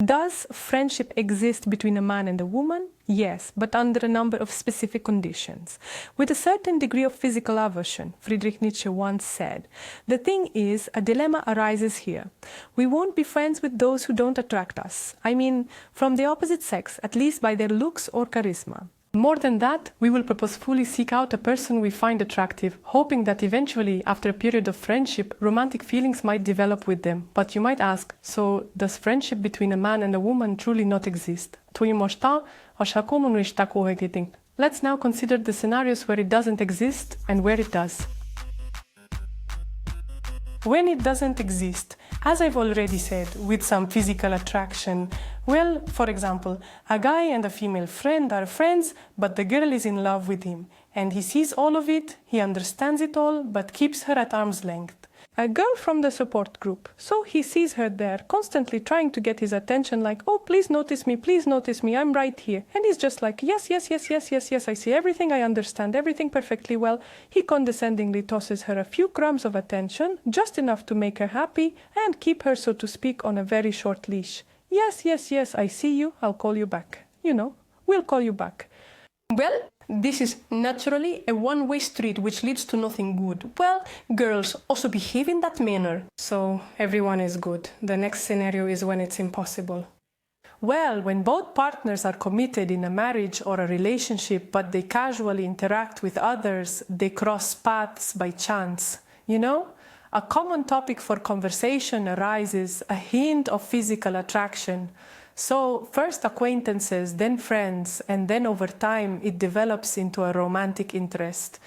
Does friendship exist between a man and a woman? Yes, but under a number of specific conditions. With a certain degree of physical aversion, Friedrich Nietzsche once said. The thing is, a dilemma arises here. We won't be friends with those who don't attract us. I mean, from the opposite sex, at least by their looks or charisma. More than that, we will purposefully seek out a person we find attractive, hoping that eventually, after a period of friendship, romantic feelings might develop with them. But you might ask, so does friendship between a man and a woman truly not exist? Let's now consider the scenarios where it doesn't exist and where it does. When it doesn't exist, as I've already said, with some physical attraction, well, for example, a guy and a female friend are friends, but the girl is in love with him, and he sees all of it, he understands it all, but keeps her at arm's length. A girl from the support group, so he sees her there, constantly trying to get his attention like, oh, please notice me, I'm right here. And he's just like, yes, I see everything, I understand everything perfectly well. He condescendingly tosses her a few crumbs of attention, just enough to make her happy, and keep her, so to speak, on a very short leash. Yes, I see you, I'll call you back. We'll call you back. Well, this is naturally a one-way street which leads to nothing good. Well, girls also behave in that manner. So everyone is good. The next scenario is when it's impossible. Well, when both partners are committed in a marriage or a relationship, but they casually interact with others, they cross paths by chance. A common topic for conversation arises, a hint of physical attraction. So first acquaintances, then friends, and then over time it develops into a romantic interest.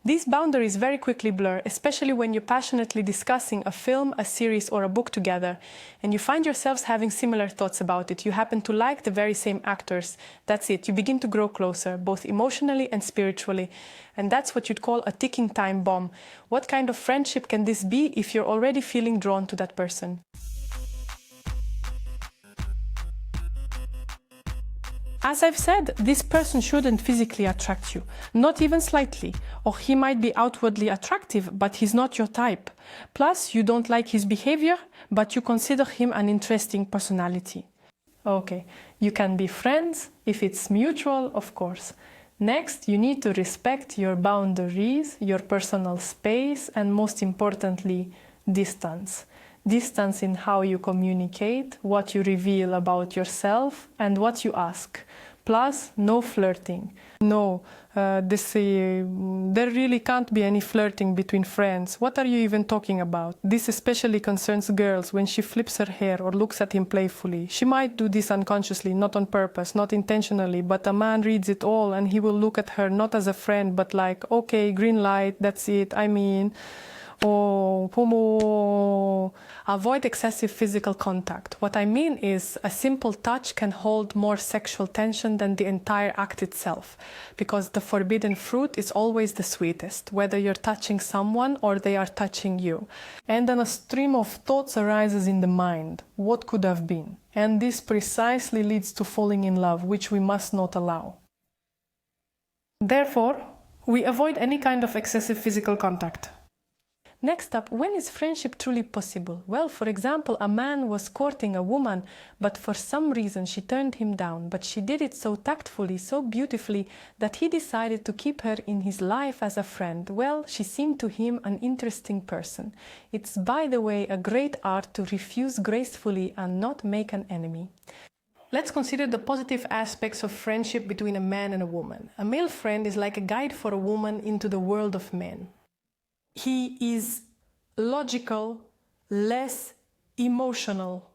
These boundaries very quickly blur, especially when you're passionately discussing a film, a series, or a book together, and you find yourselves having similar thoughts about it. You happen to like the very same actors. That's it. You begin to grow closer, both emotionally and spiritually. And that's what you'd call a ticking time bomb. What kind of friendship can this be if you're already feeling drawn to that person? As I've said, this person shouldn't physically attract you, not even slightly, or he might be outwardly attractive, but he's not your type. Plus, you don't like his behavior, but you consider him an interesting personality. Okay, you can be friends if it's mutual, of course. Next, you need to respect your boundaries, your personal space, and most importantly, distance. Distance in how you communicate, what you reveal about yourself, and what you ask. Plus, no flirting. No, there really can't be any flirting between friends. What are you even talking about? This especially concerns girls when she flips her hair or looks at him playfully. She might do this unconsciously, not on purpose, not intentionally, but a man reads it all and he will look at her not as a friend, but like, okay, green light, that's it, Avoid excessive physical contact. What I mean is a simple touch can hold more sexual tension than the entire act itself, because the forbidden fruit is always the sweetest, whether you're touching someone or they are touching you. And then a stream of thoughts arises in the mind. What could have been? And this precisely leads to falling in love, which we must not allow. Therefore, we avoid any kind of excessive physical contact. Next up, when is friendship truly possible? Well, for example, a man was courting a woman, but for some reason she turned him down, but she did it so tactfully, so beautifully, that he decided to keep her in his life as a friend. Well, she seemed to him an interesting person. It's, by the way, a great art to refuse gracefully and not make an enemy. Let's consider the positive aspects of friendship between a man and a woman. A male friend is like a guide for a woman into the world of men. He is logical, less emotional.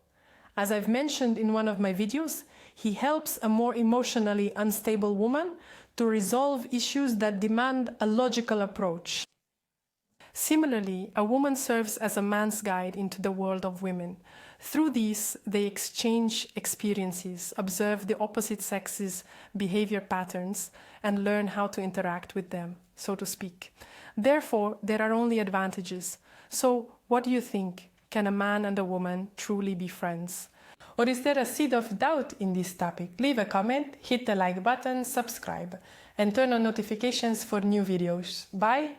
As I've mentioned in one of my videos, he helps a more emotionally unstable woman to resolve issues that demand a logical approach. Similarly, a woman serves as a man's guide into the world of women. Through these, they exchange experiences, observe the opposite sex's behavior patterns, and learn how to interact with them, so to speak. Therefore, there are only advantages. So, what do you think? Can a man and a woman truly be friends? Or is there a seed of doubt in this topic? Leave a comment, hit the like button, subscribe, and turn on notifications for new videos. Bye!